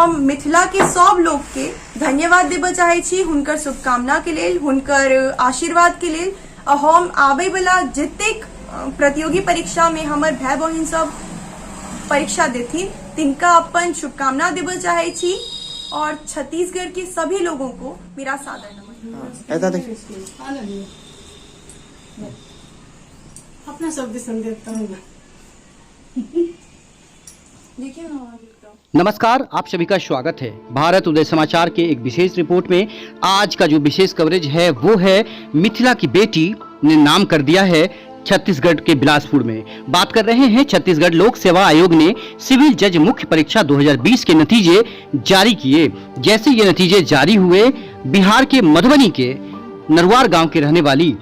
हम मिथिला के सब लोग के धन्यवाद देबऽ चाहे छी, हुनकर शुभकामना के लेल, हुनकर आशीर्वाद के लेल। हम आबे वाला जतेक प्रतियोगी परीक्षा में हमर भाई बहन सब परीक्षा देथिन तिनका अपन शुभकामना देबऽ चाहे छी और छत्तीसगढ़ के सभी लोगों को मेरा सादर नमन। अपना शब्द संदेश देखिए। नमस्कार, आप सभी का स्वागत है भारत उदय समाचार के एक विशेष रिपोर्ट में। आज का जो विशेष कवरेज है वो है मिथिला की बेटी ने नाम कर दिया है छत्तीसगढ़ के बिलासपुर में। बात कर रहे हैं छत्तीसगढ़ लोक सेवा आयोग ने सिविल जज मुख्य परीक्षा 2020 के नतीजे जारी किए। जैसे ये नतीजे जारी हुए, बिहार के मधुबनी के नरवार गांव के रहने वाली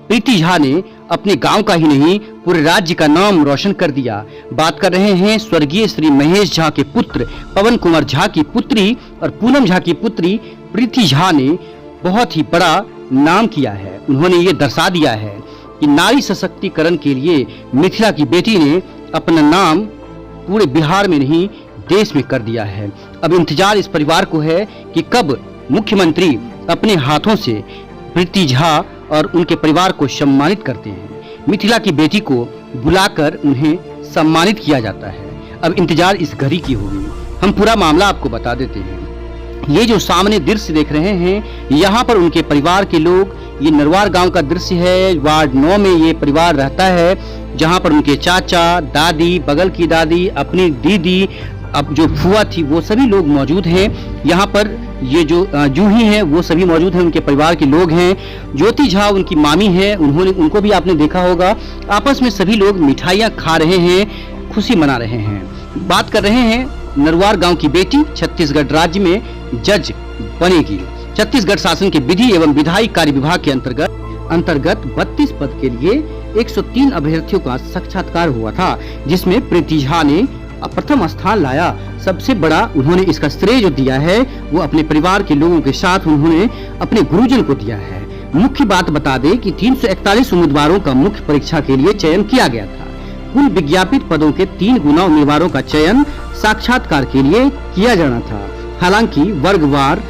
प्रीति झा ने अपने गांव का ही नहीं पूरे राज्य का नाम रोशन कर दिया। बात कर रहे हैं स्वर्गीय श्री महेश झा के पुत्र पवन कुमार झा की पुत्री और पूनम झा की पुत्री प्रीति झा ने बहुत ही बड़ा नाम किया है। उन्होंने ये दर्शा दिया है कि नारी सशक्तिकरण के लिए मिथिला की बेटी ने अपना नाम पूरे बिहार में नहीं देश में कर दिया है। अब इंतजार इस परिवार को है कि कब मुख्यमंत्री अपने हाथों से प्रीति झा और उनके परिवार को सम्मानित करते हैं। मिथिला की बेटी को बुलाकर उन्हें सम्मानित किया जाता है। अब इंतजार इस घड़ी की होगी। हम पूरा मामला आपको बता देते हैं। ये जो सामने दृश्य देख रहे हैं, यहाँ पर उनके परिवार के लोग, ये नरवार गांव का दृश्य है। वार्ड 9 में ये परिवार रहता है, जहाँ पर उनके चाचा, दादी, बगल की दादी, अपनी दीदी, अब जो फुआ थी, वो सभी लोग मौजूद हैं। यहाँ पर ये जो जूही हैं वो सभी मौजूद हैं, उनके परिवार के लोग हैं। ज्योति झा उनकी मामी है, उनको भी आपने देखा होगा। आपस में सभी लोग मिठाइयाँ खा रहे हैं, खुशी मना रहे हैं। बात कर रहे हैं नरवार गांव की बेटी छत्तीसगढ़ राज्य में जज बनेगी। छत्तीसगढ़ शासन के विधि एवं विधायी कार्य विभाग के अंतर्गत 32 पद के लिए 103 अभ्यर्थियों का साक्षात्कार हुआ था, जिसमें प्रीति झा ने प्रथम स्थान लाया। सबसे बड़ा उन्होंने इसका श्रेय जो दिया है वो अपने परिवार के लोगों के साथ उन्होंने अपने गुरुजन को दिया है। मुख्य बात बता दें कि 341 उम्मीदवारों का मुख्य परीक्षा के लिए चयन किया गया था। कुल विज्ञापित पदों के 3 गुना उम्मीदवारों का चयन साक्षात्कार के लिए किया जाना था। हालांकि वर्गवार,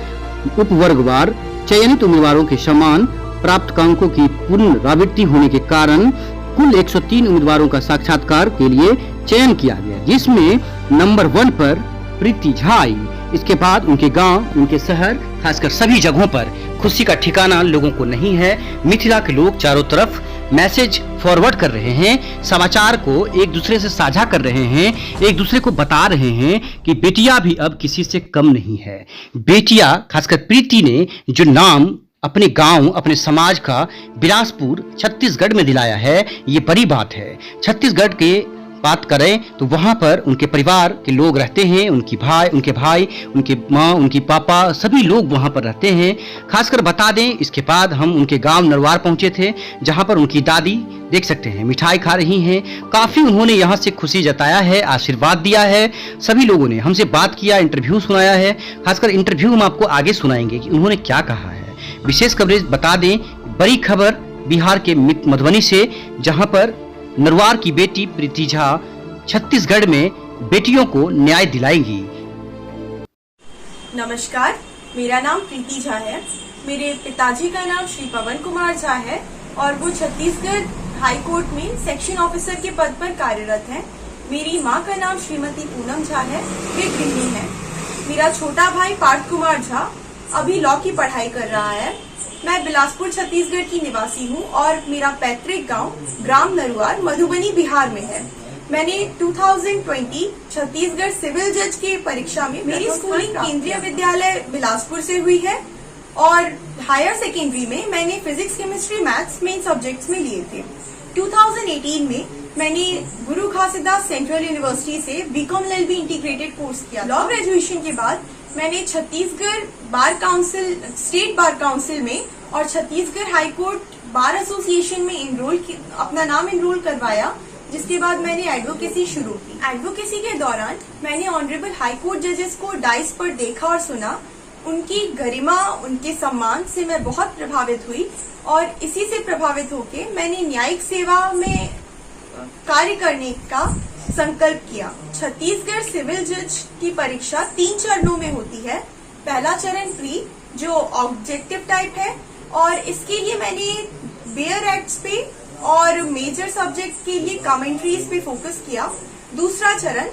उपवर्गवार चयनित उम्मीदवारों के समान प्राप्त अंकों की पुनरावृत्ति होने के कारण कुल 103 उम्मीदवारों का साक्षात्कार के लिए चयन किया गया, जिसमें नंबर 1 पर प्रीति झा आई। इसके बाद उनके गांव, उनके शहर, खासकर सभी जगहों पर खुशी का ठिकाना लोगों को नहीं है। मिथिला के लोग चारों तरफ मैसेज फॉरवर्ड कर रहे हैं, समाचार को एक दूसरे से साझा कर रहे हैं, एक दूसरे को बता रहे हैं कि बेटिया भी अब किसी से कम नहीं है। बेटिया, खासकर प्रीति ने जो नाम अपने गांव, अपने समाज का बिलासपुर छत्तीसगढ़ में दिलाया है, ये बड़ी बात है। छत्तीसगढ़ के बात करें तो वहां पर उनके परिवार के लोग रहते हैं, उनके भाई, उनके माँ, उनके पापा, सभी लोग वहां पर रहते हैं। खासकर बता दें, इसके बाद हम उनके गांव नरवार पहुंचे थे, जहां पर उनकी दादी देख सकते हैं मिठाई खा रही हैं। काफी उन्होंने यहाँ से खुशी जताया है, आशीर्वाद दिया है। सभी लोगों ने हमसे बात किया, इंटरव्यू सुनाया है। खासकर इंटरव्यू हम आपको आगे सुनाएंगे कि उन्होंने क्या कहा है। विशेष कवरेज बता दें, बड़ी खबर बिहार के मधुबनी से, जहां पर नरवार की बेटी प्रीति झा छत्तीसगढ़ में बेटियों को न्याय दिलाएंगी। नमस्कार, मेरा नाम प्रीति झा है। मेरे पिताजी का नाम श्री पवन कुमार झा है और वो छत्तीसगढ़ हाई कोर्ट में सेक्शन ऑफिसर के पद पर कार्यरत हैं। मेरी माँ का नाम श्रीमती पूनम झा है, वे गृहिणी है। मेरा छोटा भाई पार्थ कुमार झा अभी लॉ की पढ़ाई कर रहा है। मैं बिलासपुर छत्तीसगढ़ की निवासी हूँ और मेरा पैतृक गांव ग्राम नरवार मधुबनी बिहार में है। मैंने 2020 छत्तीसगढ़ सिविल जज की परीक्षा में मेरी स्कूलिंग केंद्रीय विद्यालय बिलासपुर से हुई है और हायर सेकेंडरी में मैंने physics, chemistry, maths main subjects में लिए थे। 2018 में मैंने गुरु घासीदास सेंट्रल यूनिवर्सिटी से बीकॉम एलएलबी इंटीग्रेटेड कोर्स किया। लॉ ग्रेजुएशन के बाद मैंने Chhattisgarh bar council, state bar council में और Chhattisgarh high court bar association में अपना नाम एनरोल करवाया, जिसके बाद मैंने एडवोकेसी शुरू की। एडवोकेसी के दौरान मैंने ऑनरेबल हाई कोर्ट जजेस को डाइस पर देखा और सुना। उनकी गरिमा, उनके सम्मान से मैं बहुत प्रभावित हुई और इसी से प्रभावित होकर मैंने न्यायिक सेवा में कार्य करने का संकल्प किया। छत्तीसगढ़ सिविल जज की परीक्षा 3 चरणों में होती है। पहला चरण प्री, जो ऑब्जेक्टिव टाइप है, और इसके लिए मैंने बेयर एक्ट्स पे और मेजर सब्जेक्ट के लिए कमेंट्रीज पे फोकस किया। दूसरा चरण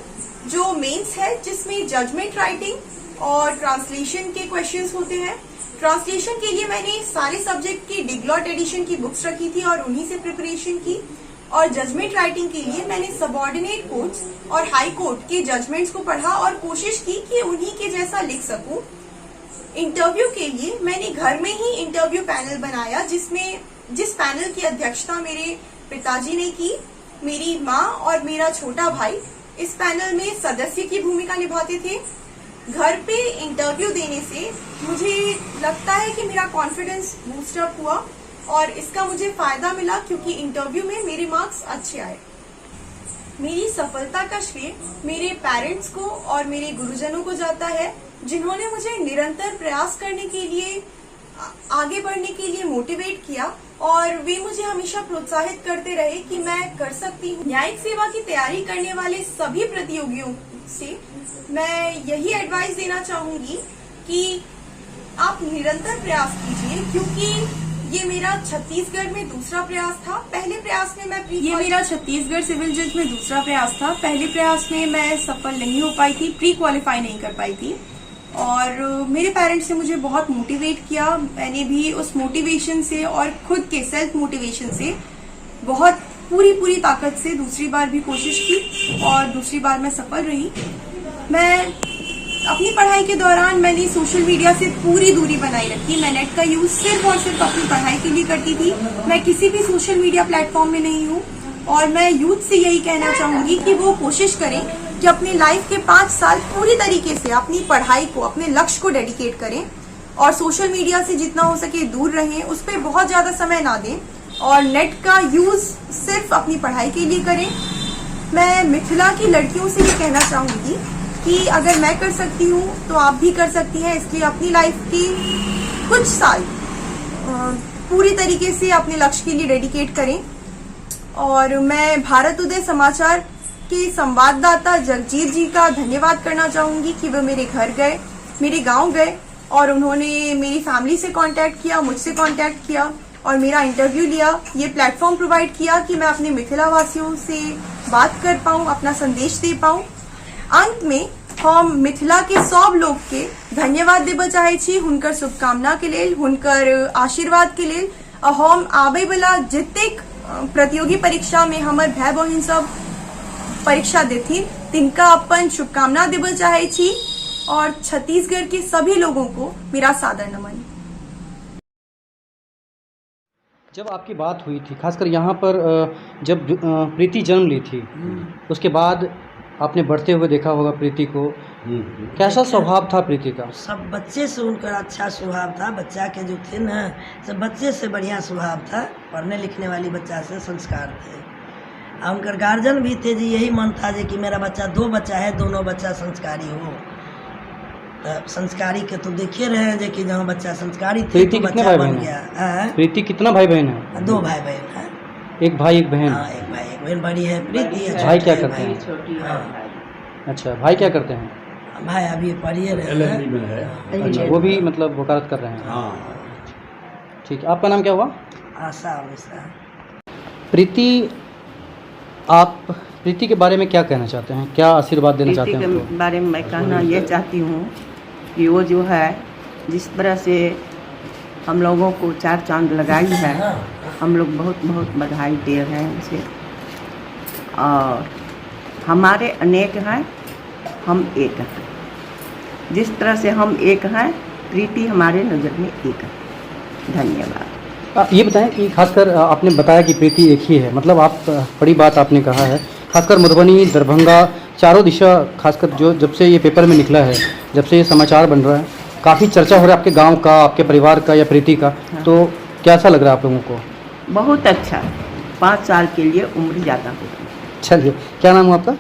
जो मेंस है, जिसमें जजमेंट राइटिंग और ट्रांसलेशन के क्वेश्चंस होते हैं। ट्रांसलेशन के लिए मैंने सारे सब्जेक्ट की डिग्लॉट एडिशन की बुक्स रखी थी और उन्हीं से प्रिपरेशन की। और जजमेंट राइटिंग के लिए मैंने सबऑर्डिनेट कोर्ट्स और हाई कोर्ट के जजमेंट्स को पढ़ा और कोशिश की कि उन्हीं के जैसा लिख सकूं। इंटरव्यू के लिए मैंने घर में ही इंटरव्यू पैनल बनाया, जिस पैनल की अध्यक्षता मेरे पिताजी ने की। मेरी माँ और मेरा छोटा भाई इस पैनल में सदस्य की भूमिका निभाते थे। घर पे इंटरव्यू देने से मुझे लगता है कि मेरा कॉन्फिडेंस बूस्ट अप हुआ और इसका मुझे फायदा मिला, क्योंकि इंटरव्यू में मेरे मार्क्स अच्छे आए। मेरी सफलता का श्रेय मेरे पेरेंट्स को और मेरे गुरुजनों को जाता है, जिन्होंने मुझे निरंतर प्रयास करने के लिए, आगे बढ़ने के लिए मोटिवेट किया और वे मुझे हमेशा प्रोत्साहित करते रहे कि मैं कर सकती हूँ। न्यायिक सेवा की तैयारी करने वाले सभी प्रतियोगियों से मैं यही एडवाइस देना चाहूंगी कि आप निरंतर प्रयास कीजिए, क्योंकि ये मेरा छत्तीसगढ़ में दूसरा प्रयास था। पहले प्रयास में मैं ये मेरा छत्तीसगढ़ सिविल जज में दूसरा प्रयास था। पहले प्रयास में मैं सफल नहीं हो पाई थी, प्री क्वालिफाई नहीं कर पाई थी और मेरे पेरेंट्स ने मुझे बहुत मोटिवेट किया। मैंने भी उस मोटिवेशन से और खुद के सेल्फ मोटिवेशन से बहुत पूरी ताकत से दूसरी बार भी कोशिश की और दूसरी बार मैं सफल रही। मैं अपनी पढ़ाई के दौरान मैंने सोशल मीडिया से पूरी दूरी बनाई रखी। मैं नेट का यूज सिर्फ और सिर्फ अपनी पढ़ाई के लिए करती थी। मैं किसी भी सोशल मीडिया प्लेटफॉर्म में नहीं हूँ और मैं यूथ से यही कहना चाहूंगी कि वो कोशिश करें कि अपनी लाइफ के 5 साल पूरी तरीके से अपनी पढ़ाई को, अपने लक्ष्य को डेडिकेट करें और सोशल मीडिया से जितना हो सके दूर रहें, उस पर बहुत ज्यादा समय ना दें और नेट का यूज सिर्फ अपनी पढ़ाई के लिए करें। मैं मिथिला की लड़कियों से ये कहना चाहूंगी कि अगर मैं कर सकती हूँ तो आप भी कर सकती हैं। इसलिए अपनी लाइफ की कुछ साल पूरी तरीके से अपने लक्ष्य के लिए डेडिकेट करें। और मैं भारत उदय समाचार के संवाददाता जगजीत जी का धन्यवाद करना चाहूंगी कि वो मेरे घर गए, मेरे गांव गए और उन्होंने मेरी फैमिली से कांटेक्ट किया, मुझसे कांटेक्ट किया और मेरा इंटरव्यू लिया। ये प्लेटफॉर्म प्रोवाइड किया कि मैं अपने मिथिला वासियों से बात कर पाऊं, अपना संदेश दे पाऊं। अंत में हम मिथिला के सब लोग के धन्यवाद देबा चाहे छी, हुनकर शुभकामना के लेल, हुनकर आशीर्वाद के लेल। हम आबे वाला जतेक प्रतियोगी परीक्षा में हमर भाई बहन सब परीक्षा देथिन, तिनका अपन शुभकामना देबा चाहे छी और छत्तीसगढ़ के सभी लोगों को मेरा सादर नमन। जब आपकी बात हुई थी, खासकर यहाँ पर जब प्रीति जन्म ली थी, उसके बाद आपने बढ़ते हुए देखा होगा प्रीति को, कैसा स्वभाव था प्रीति का? सब बच्चे से उनका अच्छा स्वभाव था। बच्चा के जो थे ना, सब बच्चे से बढ़िया स्वभाव था। पढ़ने लिखने वाली बच्चा से संस्कार थे और उनका गार्जियन भी थे जी, यही मन था जी कि मेरा बच्चा, 2 बच्चा है, दोनों बच्चा संस्कारी हो। तो संस्कारी के तो देखिए रहे हैं कि जहाँ बच्चा संस्कारी थे तो बच्चा बन गया। प्रीति कितना भाई बहन है? 2 भाई बहन है। एक भाई एक बहन? हाँ, एक भाई एक बहन। बड़ी है प्रीति। भाई क्या करते हैं? अच्छा, भाई क्या करते हैं? भाई अभी पढ़िए रहे हैं। अच्छा, वो भी मतलब वकालत कर रहे हैं? हाँ। ठीक है, आपका नाम क्या हुआ? आशा मिश्रा। प्रीति, आप प्रीति के बारे में क्या कहना चाहते हैं, क्या आशीर्वाद देना चाहते हैं? प्रीति के बारे में मैं कहना ये चाहती हूँ कि वो जो है, जिस तरह से हम लोगों को 4 चांद लगाई है, हम लोग बहुत बहुत बधाई दे रहे हैं उसे। और हमारे अनेक हैं, हम एक हैं। जिस तरह से हम एक हैं, प्रीति हमारे नज़र में एक है। धन्यवाद। आप ये बताएं कि खासकर आपने बताया कि प्रीति एक ही है, मतलब आप बड़ी बात आपने कहा है। खासकर मधुबनी, दरभंगा, चारों दिशा, खासकर जो जब से ये पेपर में निकला है, जब से ये समाचार बन रहा है, काफ़ी चर्चा हो रहा है आपके गांव का, आपके परिवार का या प्रीति का। हाँ। तो कैसा लग रहा है आप लोगों को? बहुत अच्छा। 5 साल के लिए उम्र ज़्यादा होगी। चलिए, क्या नाम है आपका?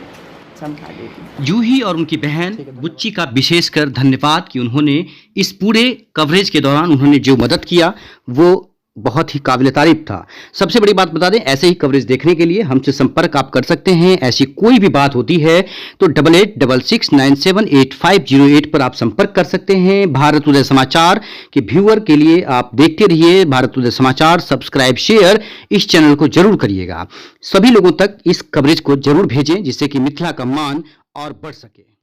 समझा देगी। जूही और उनकी बहन बुच्ची का विशेषकर धन्यवाद कि उन्होंने इस पूरे कवरेज के दौरान उन्होंने जो मदद किया वो बहुत ही काबिल तारीफ था। सबसे बड़ी बात बता दें, ऐसे ही कवरेज देखने के लिए हमसे संपर्क आप कर सकते हैं। ऐसी कोई भी बात होती है तो 8866978508 पर आप संपर्क कर सकते हैं। भारत उदय समाचार के व्यूअर के लिए आप देखते रहिए भारत उदय समाचार। सब्सक्राइब शेयर इस चैनल को जरूर करिएगा। सभी लोगों तक इस कवरेज को जरूर भेजें जिससे कि मिथिला का मान और बढ़ सके।